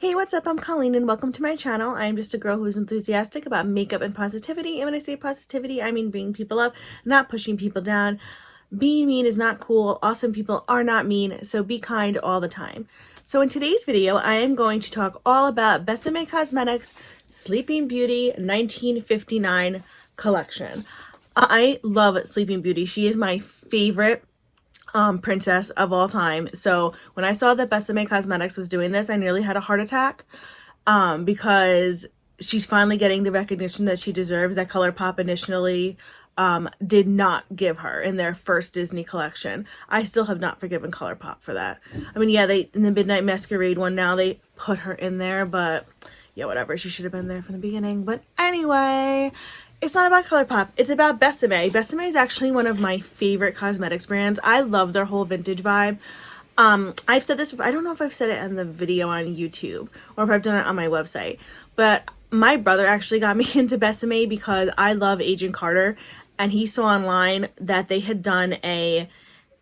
Hey, what's up? I'm Colleen and welcome to my channel. I am just a girl who is enthusiastic about makeup and positivity. And when I say positivity, I mean bringing people up, not pushing people down. Being mean is not cool. Awesome people are not mean, so be kind all the time. So in today's video, I am going to talk all about Besame Cosmetics Sleeping Beauty 1959 collection. I love Sleeping Beauty. She is my favorite princess of all time. So when I saw that Besame Cosmetics was doing this, I nearly had a heart attack because she's finally getting the recognition that she deserves that ColourPop initially did not give her in their first Disney collection. I still have not forgiven ColourPop for that. I mean, yeah, they in the Midnight Masquerade one now they put her in there, but yeah, whatever. She should have been there from the beginning. But anyway, it's not about ColourPop. It's about Besame. Besame is actually one of my favorite cosmetics brands. I love their whole vintage vibe. I've said this, I don't know if I've said it in the video on YouTube or if I've done it on my website, but my brother actually got me into Besame because I love Agent Carter, and he saw online that they had done a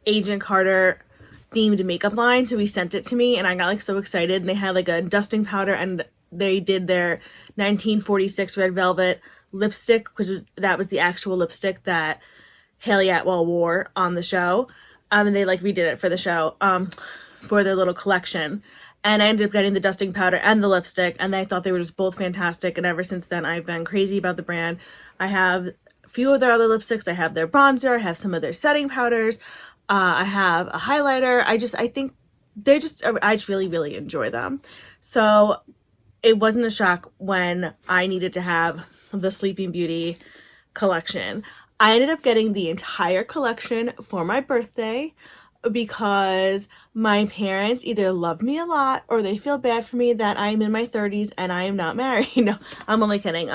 Agent Carter themed makeup line, so he sent it to me and I got like so excited. And they had like a dusting powder and they did their 1946 Red Velvet lipstick, because that was the actual lipstick that Haley Atwell wore on the show. And they like redid it for the show, for their little collection. And I ended up getting the dusting powder and the lipstick, and I thought they were just both fantastic. And ever since then, I've been crazy about the brand. I have a few of their other lipsticks. I have their bronzer. I have some of their setting powders. I have a highlighter. I think they're just, I just really, really enjoy them. So it wasn't a shock when I needed to have the Sleeping Beauty collection. I ended up getting the entire collection for my birthday because my parents either love me a lot or they feel bad for me that I'm in my 30s and I am not married. No, I'm only kidding.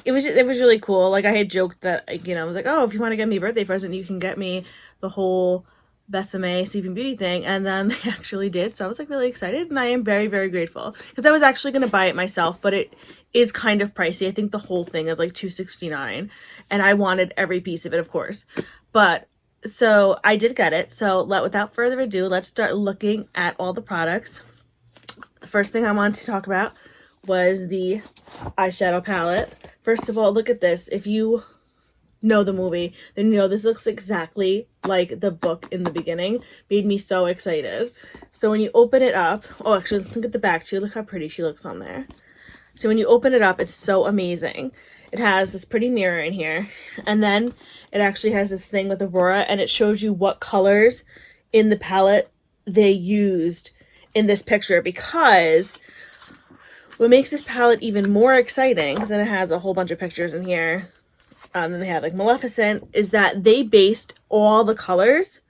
It was really cool. Like, I had joked that, I was like, oh, if you want to get me a birthday present, you can get me the whole Besame Sleeping Beauty thing, and then they actually did. So I was like really excited, and I am very, very grateful because I was actually going to buy it myself, but it is kind of pricey. I think the whole thing is like $269, and I wanted every piece of it, of course. But so I did get it. So without further ado, let's start looking at all the products. The first thing I wanted to talk about was the eyeshadow palette. First of all, look at this. If you know the movie, then you know this looks exactly like the book in the beginning. Made me so excited. So when you open it up, oh, actually, look at the back too. Look how pretty she looks on there. So when you open it up, it's so amazing. It has this pretty mirror in here, and then it actually has this thing with Aurora, and it shows you what colors in the palette they used in this picture, because what makes this palette even more exciting, because then it has a whole bunch of pictures in here, and then they have like Maleficent, is that they based all the colors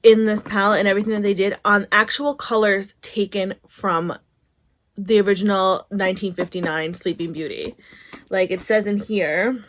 in this palette and everything that they did on actual colors taken from the original 1959 Sleeping Beauty. Like it says in here,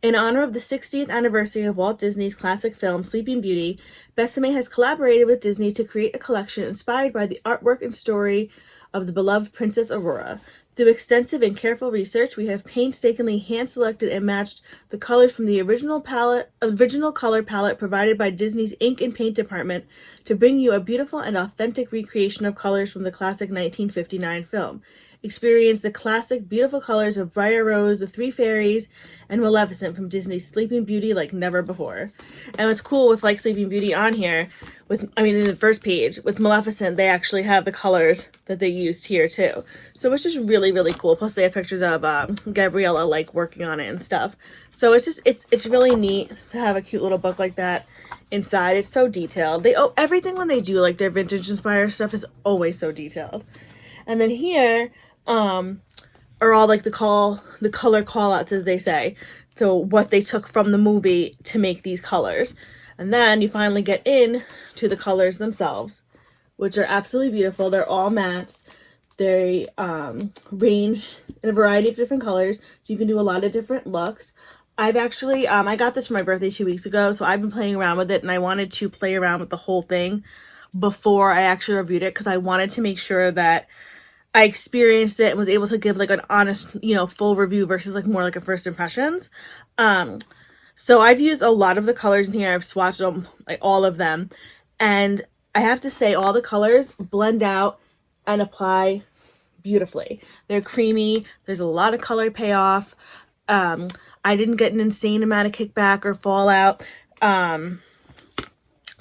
in honor of the 60th anniversary of Walt Disney's classic film Sleeping Beauty, Besame has collaborated with Disney to create a collection inspired by the artwork and story of the beloved Princess Aurora. Through extensive and careful research, we have painstakingly hand-selected and matched the colors from the original color palette provided by Disney's ink and paint department to bring you a beautiful and authentic recreation of colors from the classic 1959 film. Experience the classic, beautiful colors of Briar Rose, the Three Fairies, and Maleficent from Disney's Sleeping Beauty like never before. And what's cool with like Sleeping Beauty on here, in the first page, with Maleficent, they actually have the colors that they used here too. So it's just really, really cool. Plus they have pictures of Gabriella like working on it and stuff. So it's really neat to have a cute little book like that inside. It's so detailed. Everything when they do like their vintage inspired stuff is always so detailed. And then here are all like the color call outs, as they say. So what they took from the movie to make these colors. And then you finally get in to the colors themselves, which are absolutely beautiful. They're all mattes. They range in a variety of different colors, so you can do a lot of different looks. I've actually, I got this for my birthday 2 weeks ago, so I've been playing around with it, and I wanted to play around with the whole thing before I actually reviewed it, because I wanted to make sure that I experienced it and was able to give like an honest, full review versus like more like a first impressions. So I've used a lot of the colors in here. I've swatched them, like all of them. And I have to say all the colors blend out and apply beautifully. They're creamy. There's a lot of color payoff. I didn't get an insane amount of kickback or fallout.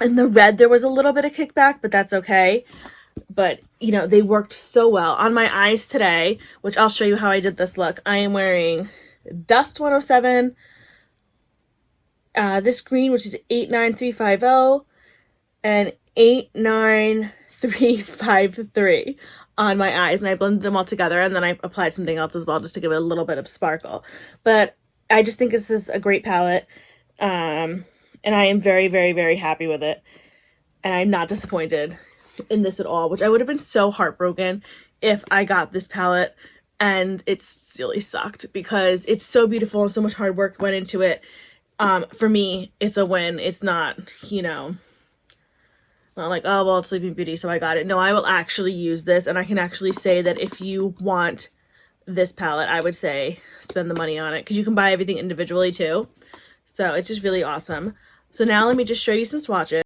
In the red, there was a little bit of kickback, but that's okay. But, you know, they worked so well. On my eyes today, which I'll show you how I did this look, I am wearing Dust 107, this green, which is 89350, and 89353 on my eyes. And I blended them all together, and then I applied something else as well just to give it a little bit of sparkle. But I just think this is a great palette. And I am very, very, very happy with it. And I'm not disappointed in this at all, which I would have been so heartbroken if I got this palette and it really sucked, because it's so beautiful and so much hard work went into it. For me, it's a win. It's not, you know, not like, oh, well, it's Sleeping Beauty, so I got it. No, I will actually use this, and I can actually say that if you want this palette, I would say spend the money on it, because you can buy everything individually too. So it's just really awesome. So now let me just show you some swatches.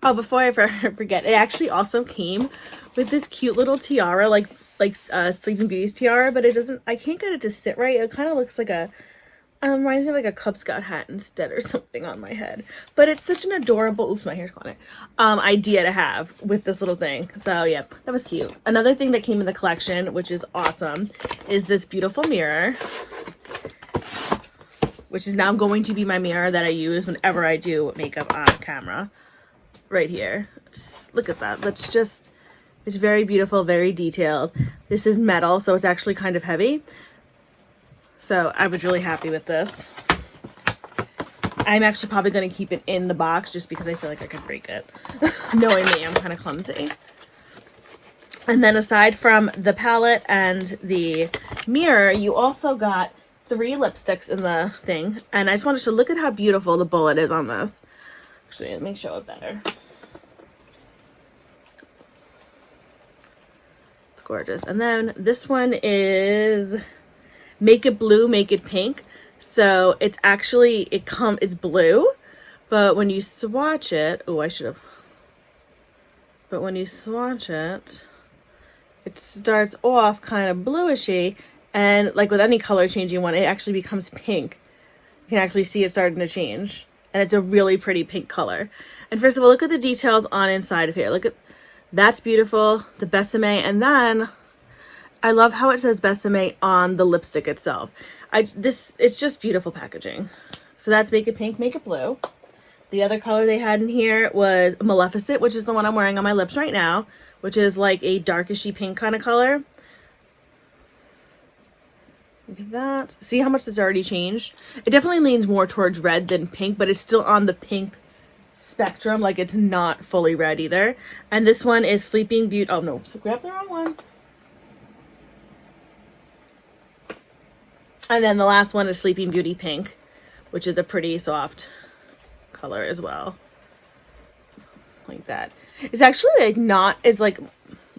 Oh, before I forget, it actually also came with this cute little tiara, like Sleeping Beauty's tiara, but it doesn't, I can't get it to sit right. It kind of looks like a, reminds me of like a Cub Scout hat instead or something on my head. But it's such an adorable, oops, my hair's caught it, idea to have with this little thing. So yeah, that was cute. Another thing that came in the collection, which is awesome, is this beautiful mirror, which is now going to be my mirror that I use whenever I do makeup on camera. Right here. Just look at that. Let's just, it's very beautiful, very detailed. This is metal, so it's actually kind of heavy. So I was really happy with this. I'm actually probably going to keep it in the box just because I feel like I could break it. Knowing me, I'm kind of clumsy. And then aside from the palette and the mirror, you also got 3 lipsticks in the thing. And I just wanted to look at how beautiful the bullet is on this. Actually, let me show it better. It's gorgeous. And then this one is Make It Blue, Make It Pink. So it's actually, it's blue, but when you swatch it, oh, I should have, but when you swatch it, it starts off kind of bluishy, and like with any color changing one, it actually becomes pink. You can actually see it starting to change. And it's a really pretty pink color. And first of all, look at the details on inside of here. Look at, that's beautiful, the Besame. And then I love how it says Besame on the lipstick itself. It's just beautiful packaging. So that's Make It Pink, Make It Blue. The other color they had in here was Maleficent, which is the one I'm wearing on my lips right now, which is like a darkishy pink kind of color. Look at that. See how much this already changed? It definitely leans more towards red than pink, but it's still on the pink spectrum. Like, it's not fully red either. And this one is Sleeping Beauty. Oh, no. So grab the wrong one. And then the last one is Sleeping Beauty Pink, which is a pretty soft color as well. Like that. It's actually, like, not as, like,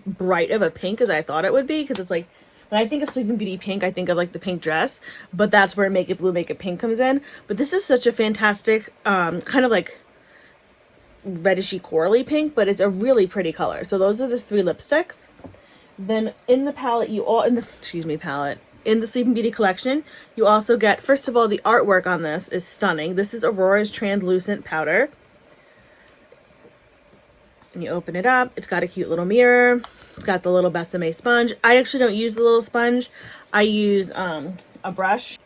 bright of a pink as I thought it would be, because it's, like, when I think of Sleeping Beauty pink, I think of like the pink dress, but that's where Make It Blue, Make It Pink comes in. But this is such a fantastic, kind of like redishy corally pink, but it's a really pretty color. So those are the 3 lipsticks. Then in the palette, in the Sleeping Beauty collection, you also get, first of all, the artwork on this is stunning. This is Aurora's translucent powder. And you open it up, it's got a cute little mirror. It's got the little Besame sponge. I actually don't use the little sponge. I use a brush.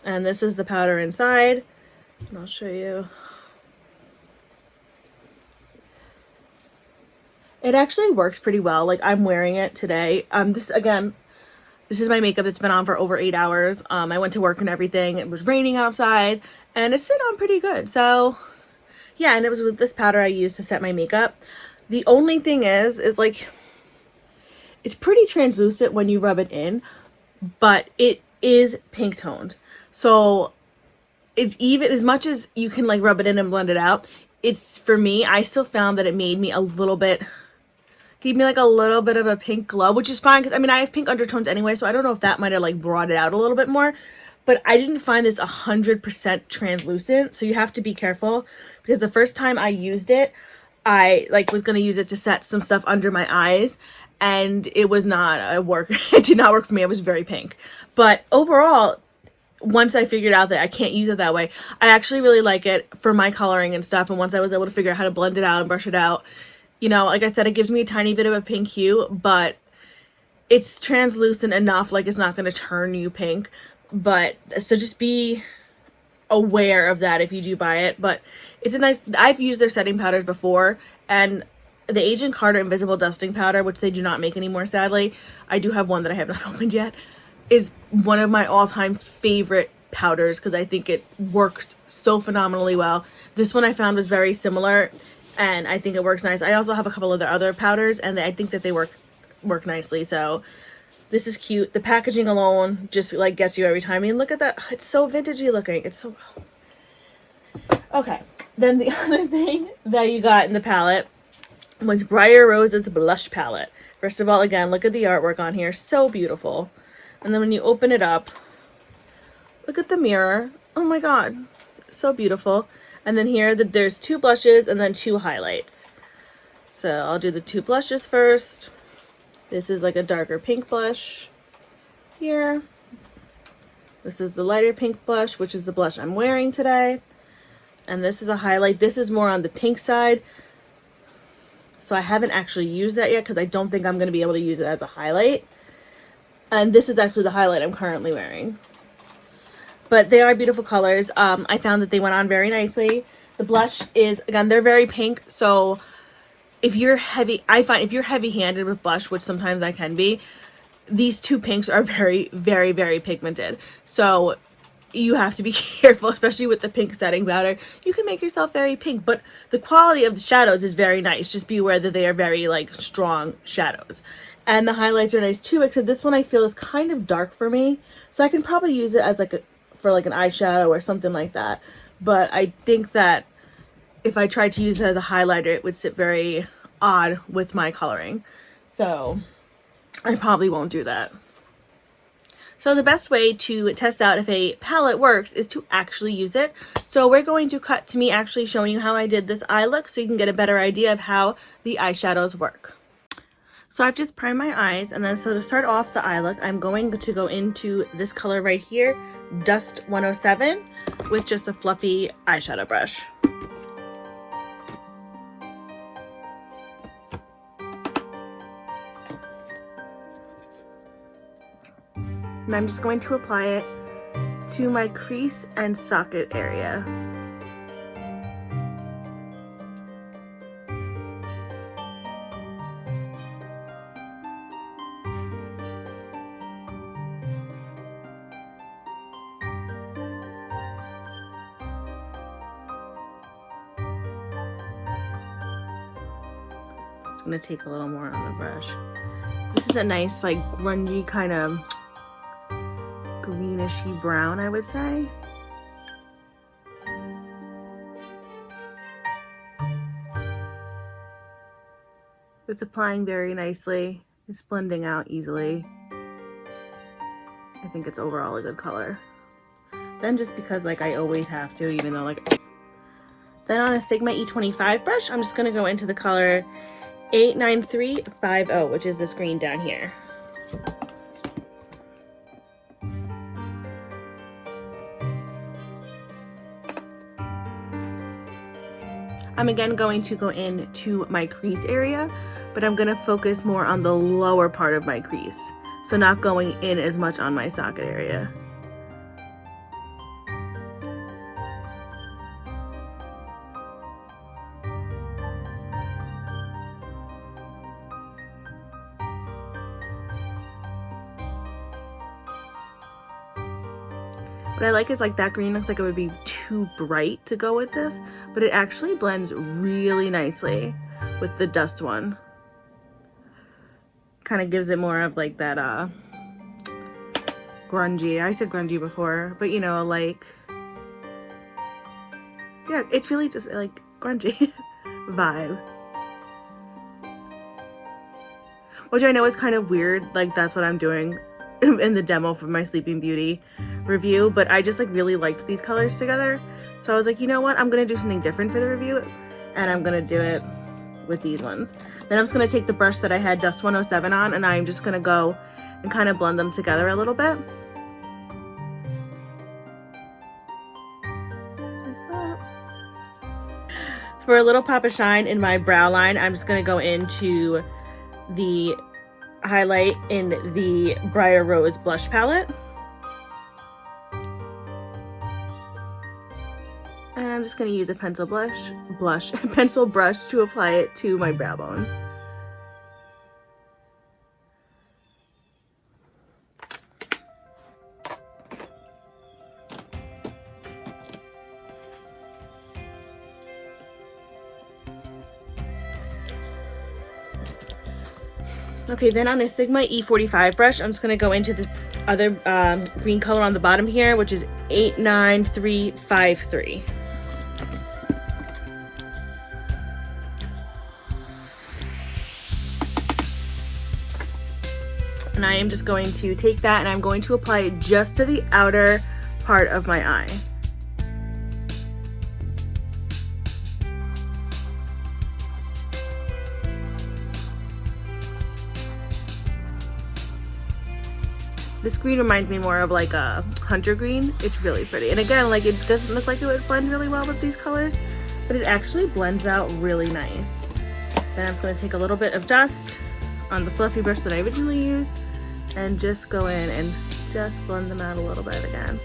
And this is the powder inside. And I'll show you. It actually works pretty well. Like, I'm wearing it today. This is my makeup that's been on for over 8 hours. I went to work and everything. It was raining outside, and it stayed on pretty good. So yeah, and it was with this powder I used to set my makeup. The only thing is like, it's pretty translucent when you rub it in, but it is pink toned. So it's even, as much as you can like rub it in and blend it out, it's, for me, I still found that it made me a little bit, gave me like a little bit of a pink glow, which is fine because I mean I have pink undertones anyway, so I don't know if that might have like brought it out a little bit more. But I didn't find this 100% translucent, so you have to be careful because the first time I used it, I like was gonna use it to set some stuff under my eyes, and it was not a work. It did not work for me. It was very pink. But overall, once I figured out that I can't use it that way, I actually really like it for my coloring and stuff. And once I was able to figure out how to blend it out and brush it out, you know, like I said, it gives me a tiny bit of a pink hue, but it's translucent enough, like it's not going to turn you pink. But so just be aware of that if you do buy it. But it's a nice, I've used their setting powders before, and the Agent Carter Invisible Dusting Powder, which they do not make anymore, sadly. I do have one that I have not opened yet, is one of my all-time favorite powders because I think it works so phenomenally well. This one I found was very similar, and I think it works nice. I also have a couple of their other powders, and I think that they work nicely. So this is cute. The packaging alone just like gets you every time. I mean, look at that. It's so vintagey looking. It's so... Okay. Then the other thing that you got in the palette was Briar Rose's blush palette. First of all, again, look at the artwork on here. So beautiful. And then when you open it up, look at the mirror. Oh my god. So beautiful. And then here, there's 2 blushes and then 2 highlights. So I'll do the 2 blushes first. This is like a darker pink blush here. This is the lighter pink blush, which is the blush I'm wearing today. And this is a highlight. This is more on the pink side. So I haven't actually used that yet because I don't think I'm going to be able to use it as a highlight. And this is actually the highlight I'm currently wearing. But they are beautiful colors. I found that they went on very nicely. The blush is, again, they're very pink. So if you're heavy, I find if you're heavy-handed with blush, which sometimes I can be, these 2 pinks are very, very, very pigmented. So you have to be careful, especially with the pink setting powder. You can make yourself very pink, but the quality of the shadows is very nice. Just be aware that they are very like strong shadows. And the highlights are nice too, except this one I feel is kind of dark for me. So I can probably use it as like for like an eyeshadow or something like that. But I think that if I tried to use it as a highlighter, it would sit very odd with my coloring. So I probably won't do that. So the best way to test out if a palette works is to actually use it. So we're going to cut to me actually showing you how I did this eye look so you can get a better idea of how the eyeshadows work. So I've just primed my eyes, and then so to start off the eye look, I'm going to go into this color right here, Dust 107, with just a fluffy eyeshadow brush. And I'm just going to apply it to my crease and socket area. It's going to take a little more on the brush. This is a nice, like, grungy kind of greenish-y brown, I would say. It's applying very nicely. It's blending out easily. I think it's overall a good color. Then just because like I always have to, even though like... Then on a Sigma E25 brush, I'm just going to go into the color 89350, which is this green down here. I'm again going to go into my crease area, but I'm going to focus more on the lower part of my crease. So not going in as much on my socket area. What I like is like that green looks like it would be too bright to go with this, but it actually blends really nicely with the dust one. Kind of gives it more of like that grungy, I said grungy before, but you know, like, yeah, it's really just like grungy vibe. which I know is kind of weird. Like, that's what I'm doing in the demo for my Sleeping Beauty review, but I just like really liked these colors together. So I was like, you know what? I'm going to do something different for the review, and I'm going to do it with these ones. Then I'm just going to take the brush that I had Dust 107 on, and I'm just going to go and kind of blend them together a little bit. For a little pop of shine in my brow line, I'm just going to go into the highlight in the Briar Rose blush palette. And I'm just going to use a pencil brush to apply it to my brow bone. Okay, then on a Sigma E45 brush, I'm just going to go into this other green color on the bottom here, which is 89353. And I am just going to take that and I'm going to apply it just to the outer part of my eye. This green reminds me more of like a hunter green. It's really pretty. And again, like, it doesn't look like it would blend really well with these colors, but it actually blends out really nice. Then I'm just going to take a little bit of dust on the fluffy brush that I originally used and just go in and just blend them out a little bit again.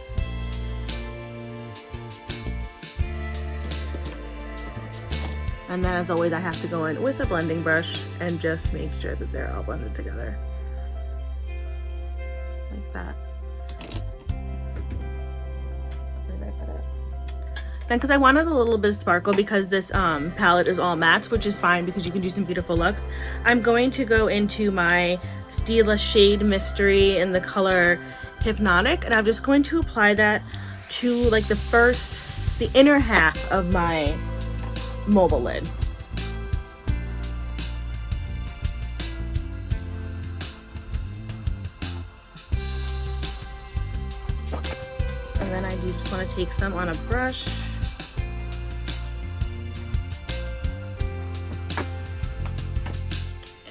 And then, as always, I have to go in with a blending brush and just make sure that they're all blended together. Like that. Where did I put it? Then, because I wanted a little bit of sparkle, because this palette is all matte, which is fine because you can do some beautiful looks, I'm going to go into my Stila shade Mystere in the color Hypnotic, and I'm just going to apply that to like the inner half of my mobile lid. And then I just want to take some on a brush.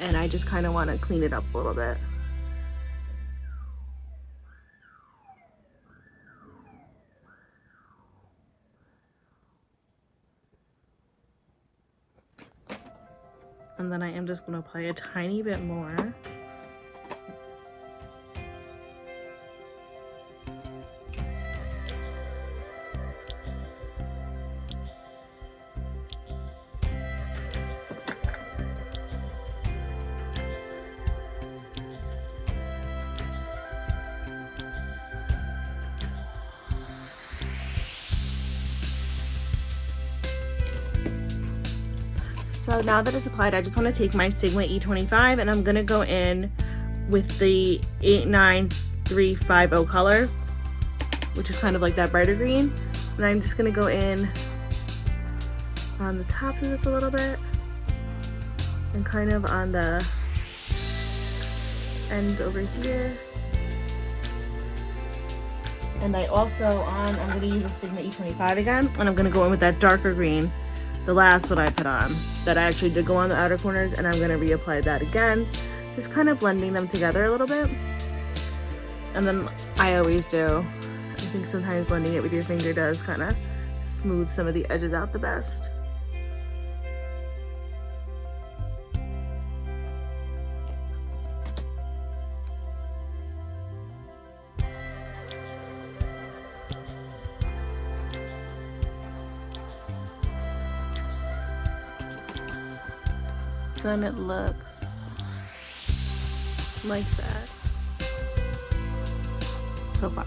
And I just kind of want to clean it up a little bit. And then I am just going to apply a tiny bit more. So now that it's applied, I just want to take my Sigma E25 and I'm going to go in with the 89350 color, which is kind of like that brighter green. And I'm just going to go in on the top of this a little bit and kind of on the end over here. And I also I'm going to use a Sigma E25 again, and I'm going to go in with that darker green, the last one I put on, that I actually did go on the outer corners, and I'm going to reapply that again, just kind of blending them together a little bit. And then I always do, I think sometimes blending it with your finger does kind of smooth some of the edges out the best. Then it looks like that so far.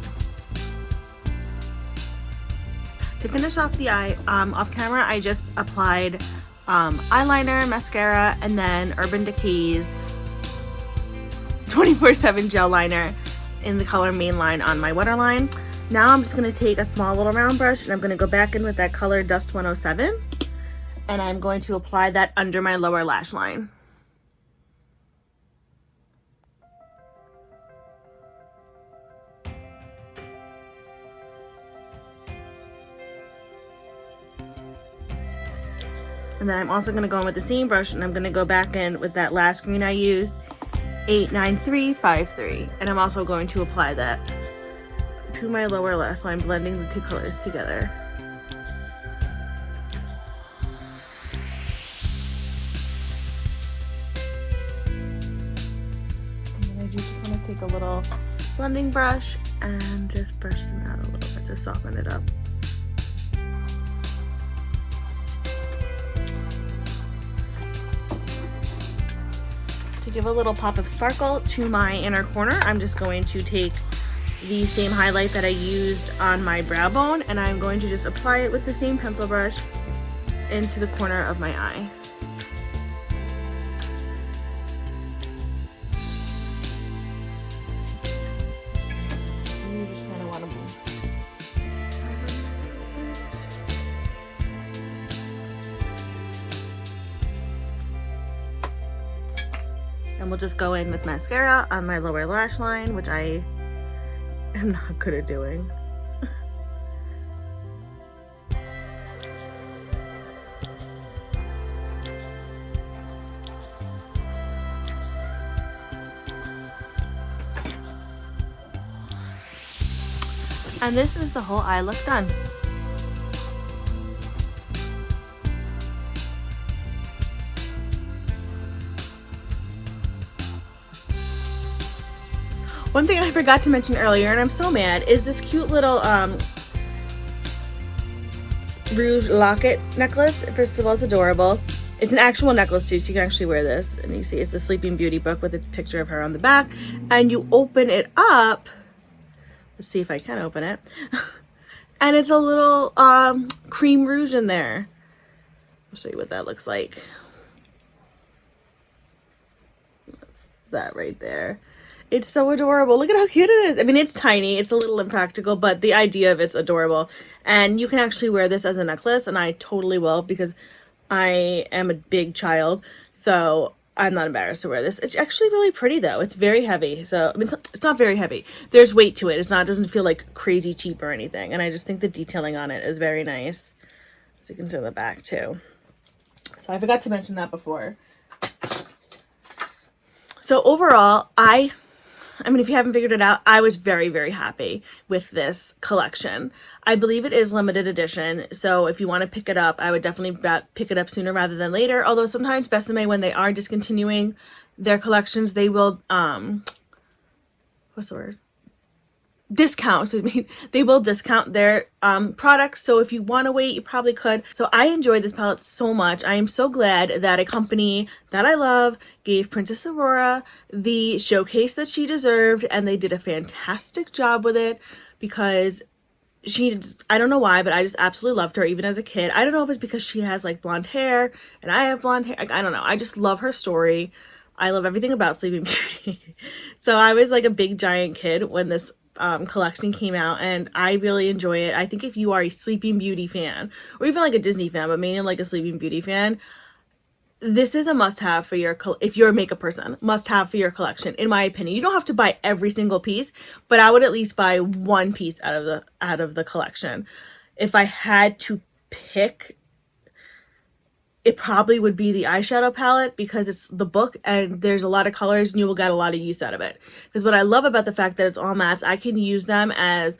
To finish off the eye, off camera, I just applied eyeliner, mascara, and then Urban Decay's 24/7 gel liner in the color Mainline on my waterline. Now I'm just going to take a small little round brush and I'm going to go back in with that color Dust 107. And I'm going to apply that under my lower lash line. And then I'm also going to go in with the same brush, and I'm going to go back in with that last green I used, 89353. And I'm also going to apply that to my lower lash line, blending the two colors together. And then I do just want to take a little blending brush and just brush them out a little bit to soften it up. To give a little pop of sparkle to my inner corner, I'm just going to take the same highlight that I used on my brow bone, and I'm going to just apply it with the same pencil brush into the corner of my eye. You just kind of want to move. And we'll just go in with mascara on my lower lash line, which I am not good at doing. And this is the whole eye look done. One thing I forgot to mention earlier, and I'm so mad, is this cute little rouge locket necklace. First of all, it's adorable. It's an actual necklace too, so you can actually wear this. And you see it's the Sleeping Beauty book with a picture of her on the back. And you open it up. Let's see if I can open it. And it's a little cream rouge in there. I'll show you what that looks like. That's that right there. It's so adorable. Look at how cute it is. I mean, it's tiny. It's a little impractical, but the idea of it's adorable. And you can actually wear this as a necklace, and I totally will because I am a big child, so I'm not embarrassed to wear this. It's actually really pretty, though. It's very heavy. So, I mean, it's not very heavy. There's weight to it. It's not, it doesn't feel like crazy cheap or anything. And I just think the detailing on it is very nice. As you can see on the back, too. So I forgot to mention that before. So overall, I mean, if you haven't figured it out, I was very, very happy with this collection. I believe it is limited edition, so if you want to pick it up, I would definitely pick it up sooner rather than later. Although sometimes Besame, when they are discontinuing their collections, they will, what's the word? Discount. So they will discount their products. So if you want to wait, you probably could. So I enjoyed this palette so much. I am so glad that a company that I love gave Princess Aurora the showcase that she deserved, and they did a fantastic job with it because I don't know why, but I just absolutely loved her even as a kid. I don't know if it's because she has like blonde hair and I have blonde hair. I don't know. I just love her story. I love everything about Sleeping Beauty. So I was like a big giant kid when this collection came out, and I really enjoy it. I think if you are a Sleeping Beauty fan, or even like a Disney fan, but mainly like a Sleeping Beauty fan, this is a must-have for your, if you're a makeup person, must-have for your collection, in my opinion. You don't have to buy every single piece, but I would at least buy one piece out of the collection. If I had to pick, it probably would be the eyeshadow palette because it's the book and there's a lot of colors and you will get a lot of use out of it. Because what I love about the fact that it's all mattes, I can use them as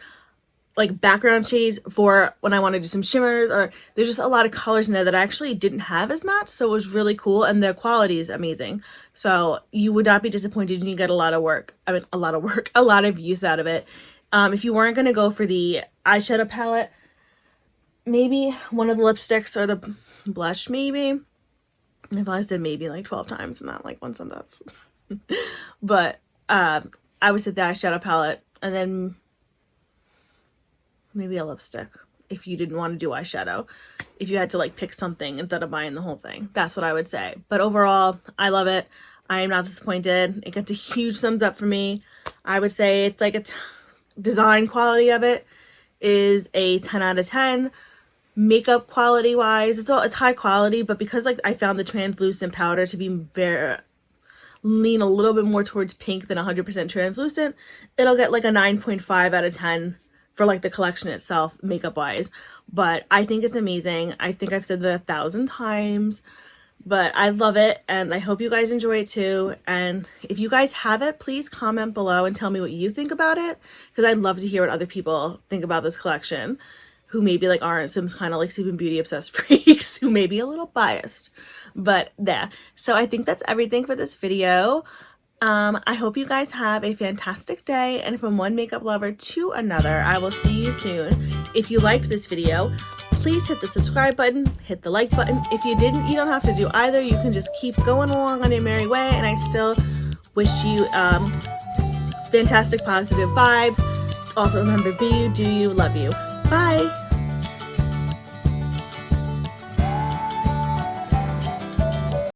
like background shades for when I want to do some shimmers, or there's just a lot of colors in there that I actually didn't have as matte, so it was really cool, and the quality is amazing. So you would not be disappointed, and you get a lot of use out of it. If you weren't going to go for the eyeshadow palette, maybe one of the lipsticks or the blush, maybe. If I said maybe like 12 times and not like one sentence. But I would say the eyeshadow palette, and then maybe a lipstick if you didn't want to do eyeshadow. If you had to like pick something instead of buying the whole thing, that's what I would say. But overall, I love it. I am not disappointed. It gets a huge thumbs up for me. I would say it's like design quality of it is a 10 out of 10. Makeup quality wise, it's high quality, but because like I found the translucent powder to be lean a little bit more towards pink than 100% translucent, it'll get like a 9.5 out of 10 for like the collection itself, makeup wise. but I think it's amazing. I think I've said that 1,000 times, but I love it, and I hope you guys enjoy it too. And if you guys have it, please comment below and tell me what you think about it, because I'd love to hear what other people think about this collection, who maybe like aren't some kind of like Sleeping Beauty obsessed freaks, who may be a little biased. But yeah, so I think that's everything for this video. I hope you guys have a fantastic day, and from one makeup lover to another, I will see you soon. If you liked this video, please hit the subscribe button, hit the like button. If you didn't, you don't have to do either. You can just keep going along on your merry way, and I still wish you fantastic positive vibes. Also remember, be you, do you, love you. Bye!